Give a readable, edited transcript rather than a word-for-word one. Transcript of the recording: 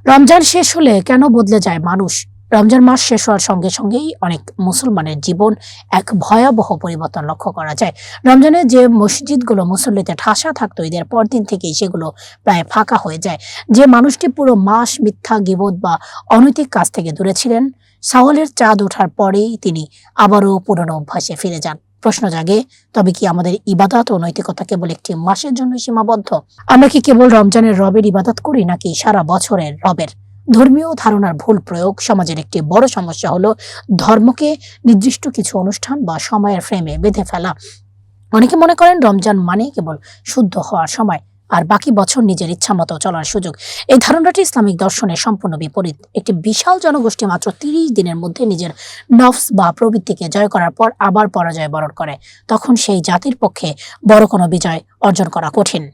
রমজান শেষ হলে কেন বদলে যায় মানুষ? রমজান মাস শেষ হওয়ার সঙ্গে সঙ্গেই অনেক মুসলমানের জীবন এক ভয়াবহ পরিবর্তন লক্ষ্য করা যায়। রমজানে যে মসজিদগুলো মুসল্লিতে ঠাসা থাকতো, ঈদের পরদিন থেকেই সেগুলো প্রায় ফাঁকা হয়ে যায়। যে মানুষটি পুরো মাস মিথ্যা, গীবত বা অনৈতিক কাজ থেকে দূরে ছিলেন, শাওয়ালের চাঁদ ওঠার পরেই তিনি আবারও পুরনো অভ্যাসে ফিরে যান। প্রশ্ন জাগে, তবে কি আমাদের ইবাদত ও নৈতিকতা কেবল একটি মাসের জন্য সীমাবদ্ধ? আমরা কি কেবল রমজানের রবের ইবাদত করি, নাকি সারা বছরের রবের? ধর্মীয় ধারণার ভুল প্রয়োগ সমাজের একটি বড় সমস্যা হলো ধর্মকে নির্দিষ্ট কিছু অনুষ্ঠান বা সময়ের ফ্রেমে বেঁধে ফেলা। অনেকে মনে করেন রমজান মানে কেবল শুদ্ধ হওয়ার সময়, আর বাকি বছর নিজের ইচ্ছা মতো চলার সুযোগ। এই ধারণাটি ইসলামিক দর্শনের সম্পূর্ণ বিপরীত। একটি বিশাল জনগোষ্ঠী মাত্র ৩০ দিনের মধ্যে নিজের নফস বা প্রবৃত্তিকে জয় করার পর আবার পরাজয় বরণ করে। তখন সেই জাতির পক্ষে বড় কোনো বিজয় অর্জন করা কঠিন।